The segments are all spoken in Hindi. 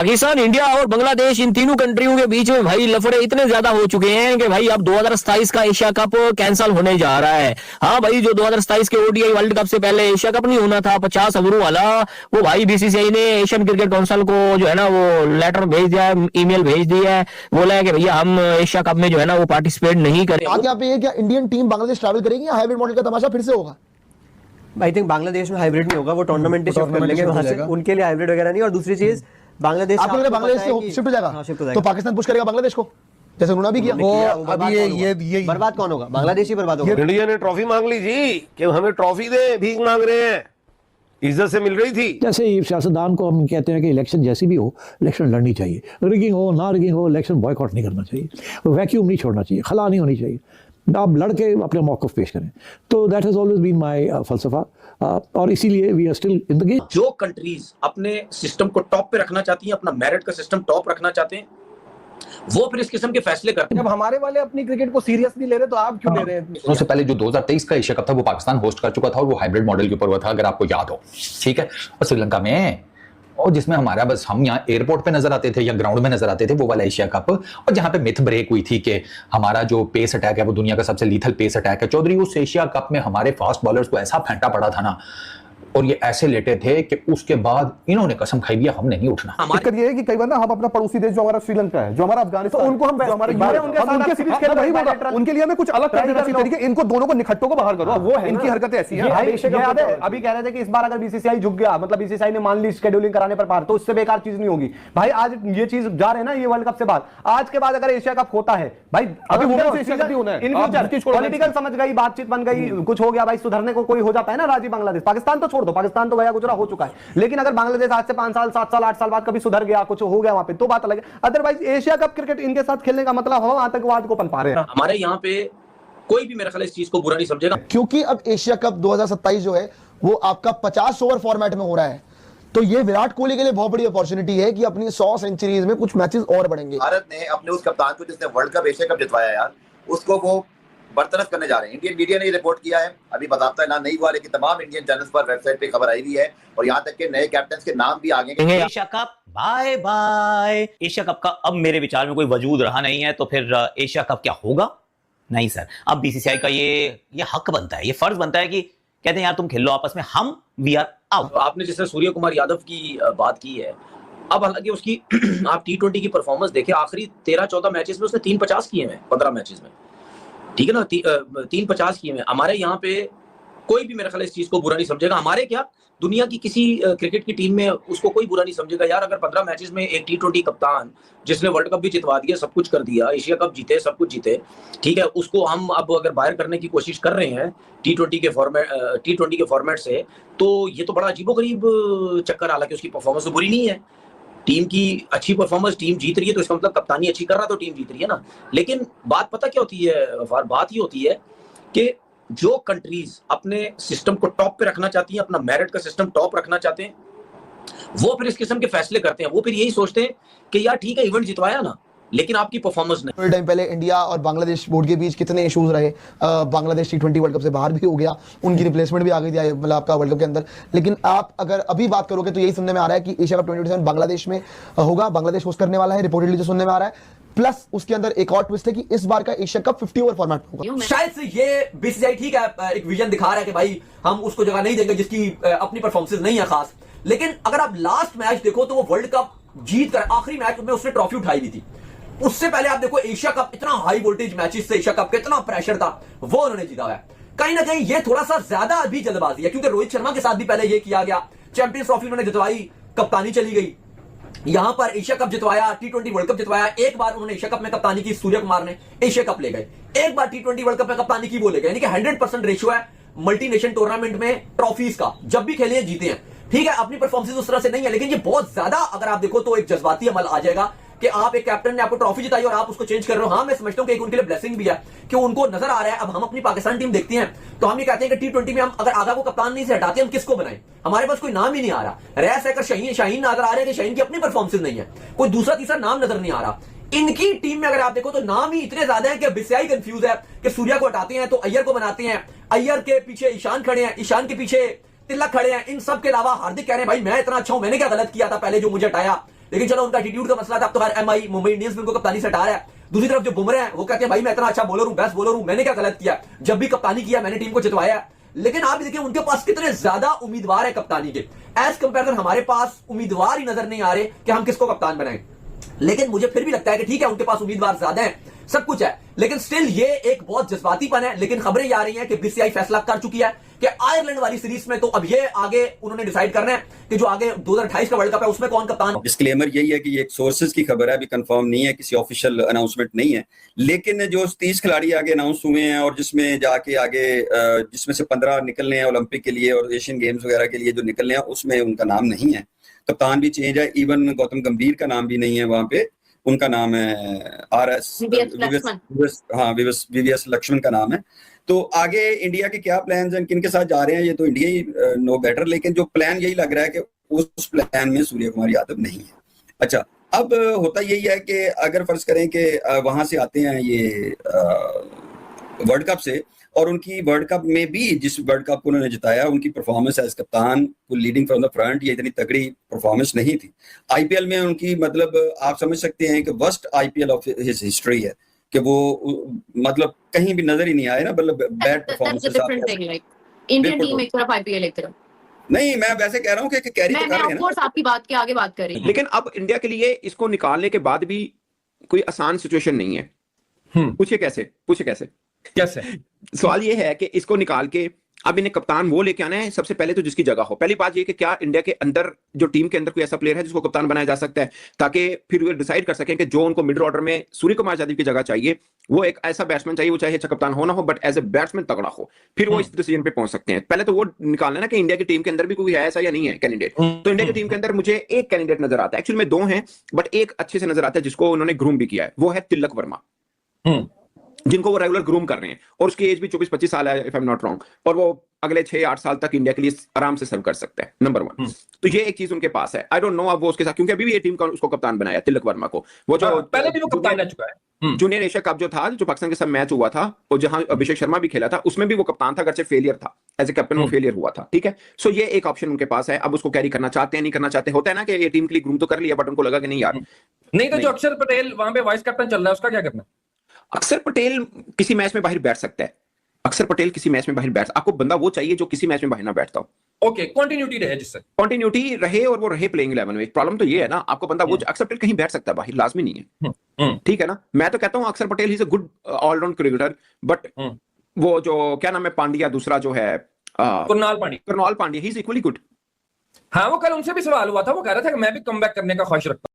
पाकिस्तान, इंडिया और बांग्लादेश, इन तीनों कंट्रियों के बीच में भाई लफड़े इतने ज्यादा हो चुके हैं कि भाई अब 2027 का एशिया कप कैंसिल होने जा रहा है। हाँ भाई, जो 2027 के ओडीआई वर्ल्ड कप से पहले एशिया कप नहीं होना था 50 ओवरों वाला, वो भाई बीसीसीआई ने एशियन क्रिकेट काउंसिल को जो है ना वो लेटर भेज दिया है, ईमेल भेज दिया है, बोला है कि भैया हम एशिया कप में जो है ना वो पार्टिसिपेट नहीं करें। बात यहाँ पे क्या इंडियन टीम बांग्लादेश ट्रैवल करेगी या हाइब्रिड मॉडल का तमाशा फिर से होगा? आई थिंक बांग्लादेश में हाइब्रिड नहीं होगा, वो टूर्नामेंट शिफ्ट कर लेंगे वहां से, उनके लिए हाइब्रिड वगैरह नहीं। और दूसरी चीज बांग्लादेश, आपको लग रहा है बांग्लादेश से शिफ्ट हो जाएगा तो पाकिस्तान पुश करेगा बांग्लादेश को, जैसे उन्होंने भी किया। अब ये बर्बाद कौन होगा? बांग्लादेश ही बर्बाद होगा। इंडिया ने ट्रॉफी मांग ली जी कि हमें ट्रॉफी दे, भीख मांग रहे हैं, इज्जत से मिल रही थी। जैसे सियासतदान को हम कहते हैं कि इलेक्शन जैसी भी हो, इलेक्शन लड़नी चाहिए, रिगिंग हो ना रिगिंग हो, इलेक्शन बॉयकॉट नहीं करना चाहिए, वैक्यूम नहीं छोड़ना चाहिए, खला नहीं होनी चाहिए, आप लड़के अपने मौक़िफ़ पेश करें। तो that has always been my फलसफा, और इसीलिए we are still in the game. जो कंट्रीज अपने सिस्टम को टॉप पे रखना चाहती हैं, अपना मेरिट का सिस्टम टॉप रखना चाहते हैं, वो फिर इस किस्म के फैसले करते हैं। जब हमारे वाले अपनी क्रिकेट को सीरियस नहीं ले रहे तो आप क्यों ले रहे हैं? उससे पहले जो 2023 का एशिया कप था वो पाकिस्तान होस्ट कर चुका था और वो हाइब्रिड मॉडल के ऊपर हुआ था, अगर आपको याद हो, ठीक है। और श्रीलंका में, और जिसमें हमारा बस हम यहाँ एयरपोर्ट पे नजर आते थे या ग्राउंड में नजर आते थे, वो वाला एशिया कप, और जहां पे मिथ ब्रेक हुई थी कि हमारा जो पेस अटैक है वो दुनिया का सबसे लीथल पेस अटैक है। चौधरी, उस एशिया कप में हमारे फास्ट बॉलर्स को ऐसा फेंटा पड़ा था ना, और ये ऐसे लेटे थे कि उसके बाद इन्होंने कसम खाई भी हमने नहीं उठना। दिक्कत ये है कि कई बार ना हम अपना पड़ोसी देश जो हमारा श्रीलंका है, जो हमारा अफगानिस्तान, तो उनको हम उनके सीरीज खेल वही होगा, उनके लिए हमें कुछ अलग कर देना चाहिए तरीके, इनको दोनों को निखट्टों को बाहर करो। वो है इनकी हरकतें ऐसी हैं। अभी कह रहे थे कि इस बार अगर बीसीसीआई झुक गया, मतलब बीसीसीआई ने मान ली शेड्यूलिंग कराने पर पार, तो इससे बेकार चीज नहीं होगी भाई। आज ये चीज जा रहे हैं ना, ये वर्ल्ड कप से बाद, आज के बाद अगर एशिया कप होता है भाई, अभी पॉलिटिकल समझ गई, बातचीत बन गई, कुछ हो गया भाई, सुधरने को कोई हो जाता है ना राजी। बांग्लादेश, पाकिस्तान तो छोड़ दो, पाकिस्तान तो गया गुजरा हो चुका है, लेकिन अगर बांग्लादेश आज से 5 साल 7 साल 8 साल बाद कभी सुधर गया, कुछ हो गया वहां पे, तो बात अलग है। अदरवाइज एशिया कप क्रिकेट इनके साथ खेलने का मतलब हम आतंकवाद को पनपा रहे हैं। हमारे यहाँ पे कोई भी मेरे ख्याल इस चीज को बुरा नहीं समझेगा, क्योंकि अब एशिया कप 2027 जो है वो आपका 50 ओवर फॉर्मेट में हो रहा है, तो ये विराट कोहली के लिए बहुत बड़ी अपॉर्चुनिटी है कि अपनी 100 सेंचुरीज में कुछ मैचेस और बढ़ेंगे। भारत ने अपने उस कप्तान को जिसने वर्ल्ड कप एशिया कप जितवाया यार, उसको वो बरतरफ करने जा रहे हैं। इंडियन मीडिया ने रिपोर्ट किया है, अभी बताता है ना, नहीं हुआ, लेकिन तमाम इंडियन चैनल्स पर वेबसाइट पे खबर आई हुई है, और यहाँ तक के नए कैप्टन के नाम भी आगे। Asia cup bye bye, Asia cup का अब मेरे विचार में कोई वजूद रहा नहीं है, तो फिर एशिया कप क्या होगा? नहीं सर, अब बीसीसीआई का ये हक बनता है, ये फर्ज बनता है कि कहते हैं यार तुम खेल लो आपस में, हम वी आर आउट। आपने जैसे सूर्य कुमार यादव की बात की है, अब हालांकि उसकी आप T20 की परफॉर्मेंस देखें, आखिरी 13-14 मैचेस में उसने 3 50 किए हैं 15 मैचेस में, ठीक है ना, 3 50 किए हैं। हमारे यहाँ पे कोई भी मेरे ख्याल इस चीज को बुरा नहीं समझेगा। हमारे क्या, दुनिया की किसी क्रिकेट की टीम में उसको कोई बुरा नहीं समझेगा यार, अगर 15 मैचेस में एक T20 कप्तान जिसने वर्ल्ड कप भी जितवा दिया, सब कुछ कर दिया, एशिया कप जीते, सब कुछ जीते, ठीक है, उसको हम अब अगर बाहर करने की कोशिश कर रहे हैं T20 के फॉर्मेट से, तो ये तो बड़ा अजीबोगरीब चक्कर। हालांकि उसकी परफॉर्मेंस तो बुरी नहीं है, टीम की अच्छी परफॉर्मेंस, टीम जीत रही है, तो इसका मतलब कप्तानी अच्छी कर रहा तो टीम जीत रही है ना। लेकिन बात पता क्या होती है, बात ये होती है कि जो कंट्रीज अपने सिस्टम को टॉप पे रखना चाहती हैं, अपना मेरिट का सिस्टम टॉप रखना चाहते हैं, वो फिर इस किस्म के फैसले करते हैं। वो फिर यही सोचते हैं कि यार ठीक है, इवेंट जितवाया ना, लेकिन आपकी परफॉर्मेंस नहीं। थोड़े टाइम पहले इंडिया और बांग्लादेश बोर्ड के बीच कितने इश्यूज रहे, बांग्लादेश T20 वर्ल्ड कप से बाहर भी हो गया, उनकी रिप्लेसमेंट भी आ गई थी मतलब आपका वर्ल्ड कप के अंदर। लेकिन आप अगर अभी बात करोगे तो यही सुनने में आ रहा है कि एशिया कप 2027 बांग्लादेश में होगा, बांग्लादेश होस्ट करने वाला है, रिपोर्टेडली जो सुनने में आ रहा है। प्लस उसके अंदर एक और ट्विस्ट है कि इस बार का एशिया कप 50 ओवर फॉर्मेट होगा। शायद से ये बीसीसीआई ठीक है, एक विजन दिखा रहा है कि भाई हम उसको जगह नहीं देंगे जिसकी अपनी परफॉर्मेंस नहीं है खास, लेकिन अगर आप लास्ट मैच देखो तो वो वर्ल्ड कप जीत कर आखिरी मैच में उसने ट्रॉफी उठाई भी थी। उससे पहले आप देखो एशिया कप, इतना हाई वोल्टेज मैचेस से एशिया कप, कितना प्रेशर था, वो उन्होंने जीता है। कहीं ना कहीं ये थोड़ा सा ज्यादा अभी जल्दबाजी है, क्योंकि रोहित शर्मा के साथ भी पहले ये किया गया, चैंपियंस ट्रॉफी उन्होंने जितवाई, कप्तानी चली गई, यहां पर एशिया कप जितवाया, T20 वर्ल्ड कप जितवाया, एक बार उन्होंने एशिया कप में कप्तानी की, सूर्य कुमार ने एशिया कप ले गए, एक बार T20 वर्ल्ड कप में कप्तानी की, वो ले गए। यानी कि 100% रेशियो है मल्टी नेशन टूर्नामेंट में ट्रॉफीज का, जब भी खेले जीते हैं। ठीक है, अपनी परफॉर्मेंस उस तरह से नहीं है, लेकिन ये बहुत ज्यादा अगर आप देखो तो एक जज्बाती अमल आ जाएगा कि आप एक कैप्टन ने आपको ट्रॉफी जिताई और आप उसको चेंज कर रहे हो। हाँ, मैं समझता हूं कि एक उनके लिए ब्लेसिंग भी है कि उनको नजर आ रहा है, अब हम अपनी पाकिस्तान टीम देखते हैं तो हम ये कहते हैं कि T20 में हम अगर आगा को कप्तान नहीं से हटाते, हम किसको बनाएं? हमारे पास कोई नाम ही नहीं आ रहा। रैस है, शाहीन नजर आ रहे हैं कि शाहीन की अपनी परफॉर्मेंस नहीं है, कोई दूसरा तीसरा नाम नजर नहीं आ रहा। इनकी टीम में अगर आप देखो तो नाम ही इतने ज्यादा है कि बीसीसीआई कंफ्यूज है कि सूर्या को हटाते हैं तो अय्यर को बनाते हैं, अय्यर के पीछे ईशान खड़े हैं, ईशान के पीछे तिलक खड़े हैं, इन सब के अलावा हार्दिक कह रहे हैं भाई मैं इतना अच्छा हूं, मैंने क्या गलत किया था पहले जो मुझे हटाया। लेकिन चलो उनका एटीट्यूड का मसला था, अब तो खैर एमआई मुंबई इंडियंस में उनको कप्तानी से हटा रहा है। दूसरी तरफ जो बुमराह है वो कहते हैं भाई मैं इतना अच्छा बॉलर हूं, बेस्ट बॉलर हूं, मैंने क्या गलत किया, जब भी कप्तानी किया मैंने टीम को जितवाया। लेकिन आप देखिए उनके पास कितने ज्यादा उम्मीदवार है कप्तानी के, एज कंपेयर हमारे पास उम्मीदवार ही नजर नहीं आ रहे कि हम किसको कप्तान बनाएं। लेकिन मुझे फिर भी लगता है कि ठीक है उनके पास उम्मीदवार ज्यादा है, सब कुछ है, लेकिन स्टिल ये एक बहुत जज्बातीपन है। लेकिन खबरें ये आ रही हैं कि बीसीसीआई फैसला कर चुकी है कि आयरलैंड वाली सीरीज में तो अब ये आगे उन्होंने डिसाइड करना है कि जो आगे 2028 का वर्ल्ड कप है उसमें कौन कप्तान। डिस्क्लेमर यही है कि ये एक सोर्सेज की खबर है, अभी कंफर्म नहीं है, किसी ऑफिशियल अनाउंसमेंट नहीं है। लेकिन जो 30 खिलाड़ी आगे अनाउंस हुए हैं और जिसमें जाके आगे जिसमें से 15 निकलने हैं ओलंपिक के लिए और एशियन गेम्स वगैरह के लिए जो निकलने हैं, उसमें उनका नाम नहीं है। कप्तान भी चेंज है, इवन गौतम गंभीर का नाम भी नहीं है वहां पे, उनका नाम है वीवीएस लक्ष्मण का नाम है। तो आगे इंडिया के क्या प्लान्स हैं, किन के साथ जा रहे हैं, ये तो इंडिया ही नो बेटर। लेकिन जो प्लान यही लग रहा है कि उस प्लान में सूर्य कुमार यादव नहीं है। अच्छा, अब होता यही है कि अगर फर्ज करें कि वहां से आते हैं ये वर्ल्ड कप से, और उनकी वर्ल्ड कप में भी जिस वर्ल्ड कप को उन्होंने जिताया, उनकी परफॉर्मेंस एज कप्तान को लीडिंग फ्रॉम द फ्रंट, ये इतनी तगड़ी परफॉर्मेंस नहीं थी। आईपीएल में उनकी मतलब आप समझ सकते हैं कि worst IPL of his history है, कि वो मतलब कहीं भी नजर ही नहीं आए ना, मतलब बैड परफॉर्मेंस। इंडियन टीम एक तरफ, आईपीएल एक तरफ। नहीं, मैं वैसे कह रहा हूँ कि कैरी तो कर रहे हैं ना। आपकी बात के आगे बात करें, लेकिन अब इंडिया के लिए इसको निकालने के बाद भी कोई आसान सिचुएशन नहीं है। पूछिए कैसे सवाल ये है कि इसको निकाल के अब इन्हें कप्तान वो लेके आना है सबसे पहले तो जिसकी जगह हो। पहली बात ये कि क्या इंडिया के अंदर जो टीम के अंदर कोई ऐसा प्लेयर है जिसको कप्तान बनाया जा सकता है, ताकि फिर वो डिसाइड कर सकें कि जो उनको मिडिल ऑर्डर में सूर्य कुमार यादव की जगह चाहिए, वो एक ऐसा बैट्समैन चाहिए, वो चाहे अच्छा कप्तान होना हो बट एज ए बैट्समैन तगड़ा हो, फिर वो इस डिसीजन पे पहुंच सकते हैं। पहले तो वो निकालना है ना कि इंडिया की टीम के अंदर भी कोई है ऐसा या नहीं है कैंडिडेट। तो इंडिया की टीम के अंदर मुझे एक कैंडिडेट नजर आता है, एक्चुअली में 2 हैं बट एक अच्छे से नजर आता है जिसको उन्होंने ग्रूम भी किया है, वो है तिलक वर्मा, जिनको वो रेगुलर ग्रूम कर रहे हैं, और उसकी एज भी 24-25 साल है if I am not wrong, और वो अगले 6-8 साल तक इंडिया के लिए आराम से सर्व कर सकता है, नंबर 1। तो ये एक चीज उनके पास है। आई डोंट नो अब वो उसके साथ, क्योंकि अभी भी ये टीम का उसको कप्तान बनाया तिलक वर्मा को, वो जो पहले भी वो कप्तान रह चुका है। जूनियर एशिया कप जो था, जो पाकिस्तान के साथ मैच हुआ था और जहां अभिषेक शर्मा भी खेला था, उसमें भी वो कप्तान था, अगरचे फेलियर था, एज ए कैप्टन वो फेलियर हुआ था। ठीक है, सो ये एक ऑप्शन उनके पास है। अब उसको कैरी करना चाहते हैं नहीं करना चाहते, होता है ना कि ये टीम के लिए ग्रूम तो कर लिया बट उनको लगा कि नहीं यार नहीं, तो जो अक्षर पटेल वहां पे वाइस कैप्टन चल रहा है उसका क्या करना? अक्षर पटेल किसी मैच में बाहर बैठ सकता है, अक्षर पटेल किसी मैच में बाहर बैठ, आपको बंदा वो चाहिए जो किसी मैच में बाहर ना बैठता हो। ओके, कंटिन्यूटी रहे, जिससे कंटिन्यूटी रहे और वो रहे प्लेइंग 11 में। प्रॉब्लम तो ये है ना, आपको बंदा वो अक्षर पटेल कहीं बैठ सकता है बाहर, लाजमी नहीं है। ठीक है ना, मैं तो कहता हूं Akshar Patel is a good allround cricketer, but वो जो क्या नाम है पांड्या, दूसरा जो है Krunal Pandya, he is equally good. हाँ, वो कल उनसे भी सवाल हुआ था, वो कह रहा था कि मैं भी कमबैक करने का ख्वाहिश रखता हूं।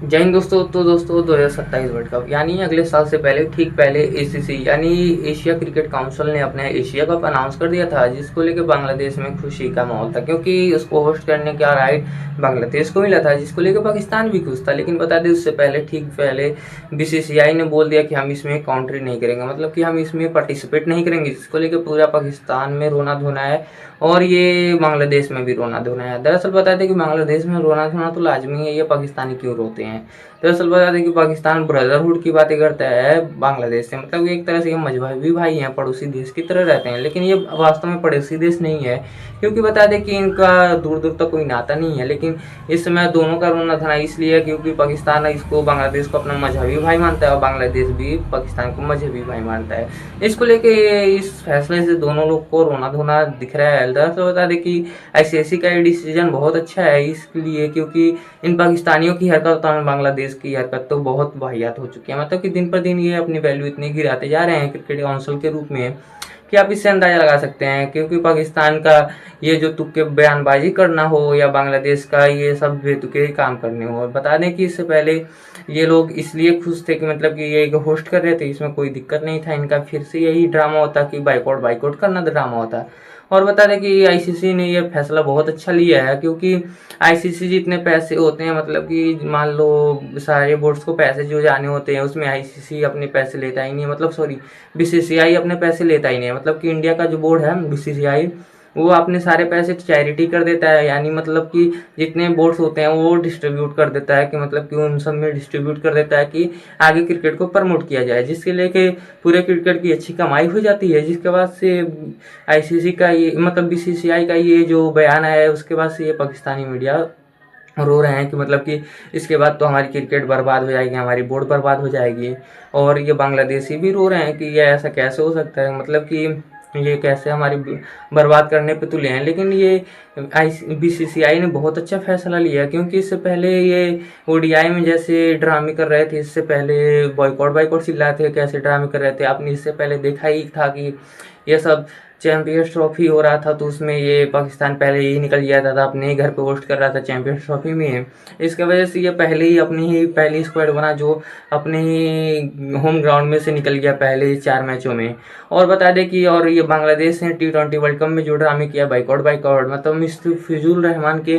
जय हिंद दोस्तों। तो दोस्तों 2027 वर्ल्ड कप यानी अगले साल से पहले, ठीक पहले एसीसी यानी एशिया क्रिकेट काउंसिल ने अपने एशिया कप अनाउंस कर दिया था, जिसको लेकर बांग्लादेश में खुशी का माहौल था, क्योंकि उसको होस्ट करने का राइट बांग्लादेश को मिला था, जिसको लेकर पाकिस्तान भी खुश था। लेकिन बता दें उससे पहले, ठीक पहले बीसीसीआई ने बोल दिया कि हम इसमें काउंट्री नहीं करेंगे, मतलब कि हम इसमें पार्टिसिपेट नहीं करेंगे, जिसको लेकर पूरा पाकिस्तान में रोना धोना है और ये बांग्लादेश में भी रोना धोना है। दरअसल बता दें कि बांग्लादेश में रोना धोना तो लाजमी है, ये पाकिस्तानी क्यों रोते हैं। दरअसल बता दें कि पाकिस्तान ब्रदरहुड की बातें करता है बांग्लादेश से, मतलब एक तरह से ये मजहबी भाई हैं, पड़ोसी देश की तरह रहते हैं, लेकिन ये वास्तव में पड़ोसी देश नहीं है, क्योंकि बता दें कि इनका दूर दूर तक कोई नाता नहीं है। लेकिन इस समय दोनों का रोना धोना इसलिए क्योंकि पाकिस्तान इसको, बांग्लादेश को अपना मजहबी भाई मानता है और बांग्लादेश भी पाकिस्तान को मजहबी भाई मानता है। इसको लेके इस फैसले से दोनों लोग को रोना धोना दिख रहा है। दरअसल बता दें कि आईसीसी का ये डिसीजन बहुत अच्छा है इसलिए क्योंकि इन पाकिस्तानियों की हरकत और बांग्लादेश की हरकत तो बहुत वाहियात हो चुकी है, मतलब कि दिन पर दिन ये अपनी वैल्यू इतनी गिराते जा रहे हैं क्रिकेट काउंसिल के रूप में कि आप इससे अंदाजा लगा सकते हैं। क्योंकि पाकिस्तान का ये जो तुक्के बयानबाजी करना हो या बांग्लादेश का ये सब बेतुके काम करने हो, बता दें कि इससे पहले ये लोग इसलिए खुश थे कि मतलब कि ये होस्ट कर रहे थे, इसमें कोई दिक्कत नहीं था, इनका फिर से यही ड्रामा होता कि बाइकआउट करना ड्रामा होता। और बता दें कि आईसीसी ने ये फैसला बहुत अच्छा लिया है, क्योंकि आईसीसी जितने पैसे होते हैं, मतलब कि मान लो सारे बोर्ड्स को पैसे जो जाने होते हैं उसमें आईसीसी अपने पैसे लेता ही नहीं है, मतलब सॉरी बीसीसीआई अपने पैसे लेता ही नहीं है। मतलब कि इंडिया का जो बोर्ड है बीसीसीआई, वो अपने सारे पैसे चैरिटी कर देता है, यानी मतलब कि जितने बोर्ड्स होते हैं वो डिस्ट्रीब्यूट कर देता है, कि मतलब कि उन सब में डिस्ट्रीब्यूट कर देता है कि आगे क्रिकेट को प्रमोट किया जाए, जिसके लेके पूरे क्रिकेट की अच्छी कमाई हो जाती है। जिसके बाद से आईसीसी का ये, मतलब बीसीसीआई का ये जो बयान आया है, उसके बाद से ये पाकिस्तानी मीडिया रो रहे हैं कि मतलब कि इसके बाद तो हमारी क्रिकेट बर्बाद हो जाएगी, हमारी बोर्ड बर्बाद हो जाएगी। और ये बांग्लादेशी भी रो रहे हैं कि ये ऐसा कैसे हो सकता है, मतलब कि ये कैसे हमारी बर्बाद करने पे तुले हैं। लेकिन ये BCCI ने बहुत अच्छा फैसला लिया, क्योंकि इससे पहले ये ODI में जैसे ड्रामे कर रहे थे, इससे पहले बॉयकॉट चिल्लाए थे, कैसे ड्रामे कर रहे थे। आपने इससे पहले देखा ही था कि ये सब चैंपियंस ट्रॉफी हो रहा था तो उसमें ये पाकिस्तान पहले ही निकल गया था, अपने ही घर पे होस्ट कर रहा था चैंपियंस ट्रॉफी में। इसके वजह से ये पहले ही अपनी ही पहली स्क्वाड बना जो अपने ही होम ग्राउंड में से निकल गया पहले 4 मैचों में। और बता दें कि और ये बांग्लादेश ने T20 वर्ल्ड कप में जो ड्रामे किया बाइकआउट मतलब मुस्तफिजुर रहमान के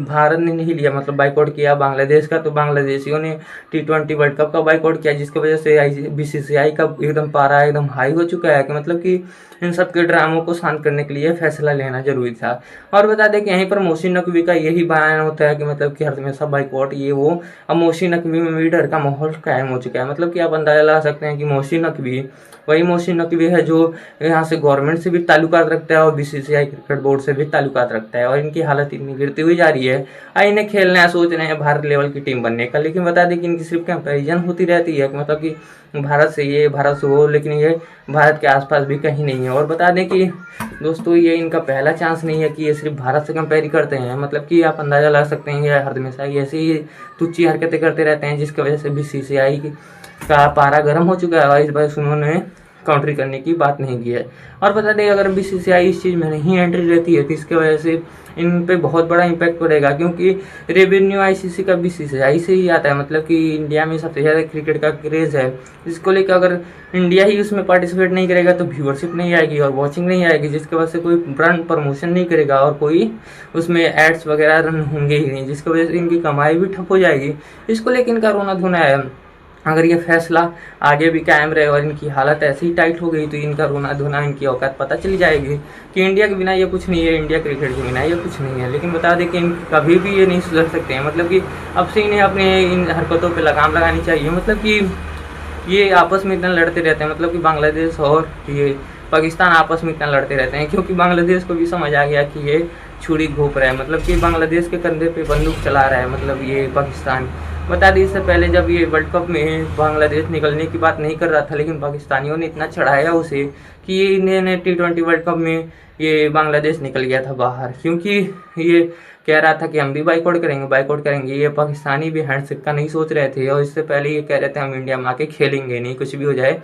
भारत ने नहीं लिया, मतलब बाइकआउट किया बांग्लादेश का, तो बांग्लादेशियों ने T20 वर्ल्ड कप का बाइकआउट किया, जिसकी वजह से BCCI का एकदम पारा एकदम हाई हो चुका है कि मतलब कि इन सब के ड्रामों को शांत करने के लिए फैसला लेना जरूरी था। और बता दें कि यहीं पर मोहसिन नकवी का यही बयान होता है कि मतलब कि हर हमेशा बाइकआउट ये वो। अब मोहसिन नकवी में भी डर का माहौल कायम हो चुका है, मतलब कि आप अंदाजा लगा सकते हैं कि मोहसिन नकवी वही मोहसिन नकवी है जो यहाँ से गवर्नमेंट से भी ताल्लुकात रखता है और BCCI क्रिकेट बोर्ड से भी ताल्लुकात रखता है, और इनकी हालत इतनी गिरती हुई जा रही है। इन्हें खेलना है, सोच रहे हैं भारत लेवल की टीम बनने का, लेकिन बता दें कि इनकी सिर्फ कंपेरिजन होती रहती है, मतलब कि भारत से ये भारत से वो, लेकिन ये भारत के आसपास भी कहीं नहीं है। और बता दें कि दोस्तों ये इनका पहला चांस नहीं है कि ये सिर्फ भारत से कंपेयर करते हैं, मतलब कि आप अंदाज़ा लगा सकते हैं ये हर हमेशा ऐसे ही तुच्छी हरकतें करते रहते हैं, जिसकी वजह से BCCI का पारा गर्म हो चुका है और इस बार उन्होंने काउंट्री करने की बात नहीं की है। और बता दें अगर BCCI इस चीज़ में नहीं एंट्री लेती है तो इसके वजह से इन पे बहुत बड़ा इम्पैक्ट पड़ेगा, क्योंकि रेवेन्यू ICC का BCCI से ही आता है, मतलब कि इंडिया में सबसे ज़्यादा क्रिकेट का क्रेज़ है। इसको लेकर अगर इंडिया ही उसमें पार्टिसिपेट नहीं करेगा तो व्यूअरशिप नहीं आएगी और वॉचिंग नहीं आएगी, जिसकी वजह से कोई ब्रांड प्रमोशन नहीं करेगा और कोई उसमें एड्स वगैरह रन होंगे ही नहीं, जिसकी वजह से इनकी कमाई भी ठप हो जाएगी। इसको लेकर इनका रोना धोना है। अगर ये फैसला आगे भी कायम रहे और इनकी हालत ऐसे ही टाइट हो गई तो इनका रोना धोना, इनकी औकात पता चली जाएगी कि इंडिया के बिना ये कुछ नहीं है, इंडिया क्रिकेट के बिना ये कुछ नहीं है। लेकिन बता दें कि कभी भी ये नहीं सुधर सकते हैं, मतलब कि अब से इन्हें अपने इन हरकतों पे लगाम लगानी चाहिए। मतलब कि ये आपस में इतना लड़ते रहते हैं, मतलब कि बांग्लादेश और ये पाकिस्तान आपस में इतना लड़ते रहते हैं, क्योंकि बांग्लादेश को भी समझ आ गया कि ये छुरी घोंप रहा है, मतलब कि बांग्लादेश के कंधे पे बंदूक चला रहा है, मतलब ये पाकिस्तान। बता दें इससे पहले जब ये वर्ल्ड कप में बांग्लादेश निकलने की बात नहीं कर रहा था, लेकिन पाकिस्तानियों ने इतना चढ़ाया उसे कि ये इन्हें T20 वर्ल्ड कप में ये बांग्लादेश निकल गया था बाहर, क्योंकि ये कह रहा था कि हम भी बाइकआउट करेंगे। ये पाकिस्तानी भी हैंडशेक का नहीं सोच रहे थे और इससे पहले ये कह रहे थे हम इंडिया में आके खेलेंगे नहीं, कुछ भी हो जाए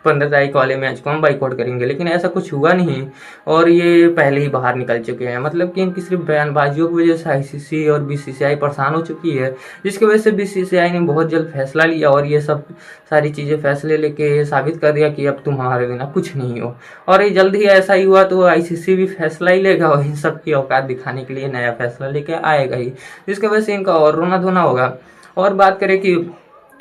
15 तारीख वाले मैच को हम बाइकआउट करेंगे, लेकिन ऐसा कुछ हुआ नहीं और ये पहले ही बाहर निकल चुके हैं। मतलब कि इनकी सिर्फ बयानबाजियों की वजह से ICC और BCCI परेशान हो चुकी है, जिसकी वजह से BCCI ने बहुत जल्द फैसला लिया और ये सब सारी चीज़ें फैसले लेके ये साबित कर दिया कि अब तुम हमारे बिना कुछ नहीं हो। और ये जल्द ही ऐसा ही हुआ तो ICC भी फैसला ही लेगा और इन सब की औकात दिखाने के लिए नया फैसला लेके आएगा ही, जिसकी वजह से इनका और रोना धोना होगा। और बात करें कि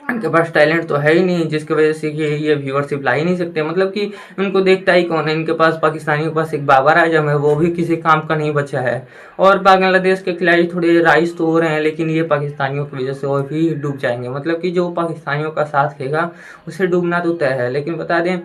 इनके पास टैलेंट तो है ही नहीं, जिसकी वजह से कि ये व्यूअरशिप ला ही नहीं सकते, मतलब कि उनको देखता ही कौन है। इनके पास पाकिस्तानियों के पास एक बाबर आजम है, वो भी किसी काम का नहीं बचा है। और बांग्लादेश के खिलाड़ी थोड़े राइज तो हो रहे हैं, लेकिन ये पाकिस्तानियों की वजह से और भी डूब जाएंगे, मतलब कि जो पाकिस्तानियों का साथ देगा उसे डूबना तो तय है। लेकिन बता दें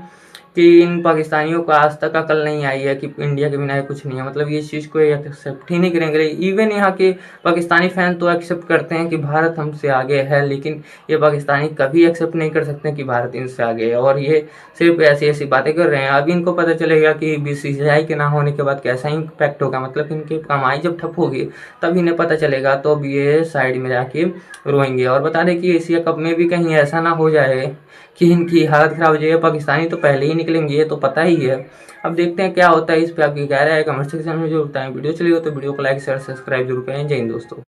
कि इन पाकिस्तानियों को आज तक अकल नहीं आई है कि इंडिया के बिना ये कुछ नहीं है, मतलब ये चीज़ को एक्सेप्ट ही नहीं करेंगे। इवन यहाँ के पाकिस्तानी फैन तो एक्सेप्ट करते हैं कि भारत हमसे आगे है, लेकिन ये पाकिस्तानी कभी एक्सेप्ट नहीं कर सकते कि भारत इनसे आगे है, और ये सिर्फ ऐसी ऐसी बातें कर रहे हैं। अभी इनको पता चलेगा कि BCCI के ना होने के बाद कैसा इम्पैक्ट होगा, मतलब इनकी कमाई जब ठप होगी तब इन्हें पता चलेगा, तो अब ये साइड में जाके रोएंगे। और बता दें कि एशिया कप में भी कहीं ऐसा ना हो जाए कि इनकी हालत खराब हो जाए, पाकिस्तानी तो पहले ही निकलेंगे, ये तो पता ही है। अब देखते हैं क्या होता है, इस पर आपकी क्या राय है कमेंट सेक्शन में जरूर बताएं। वीडियो चली हो तो वीडियो को लाइक शेयर सब्सक्राइब जरूर करें। जय हिंद दोस्तों।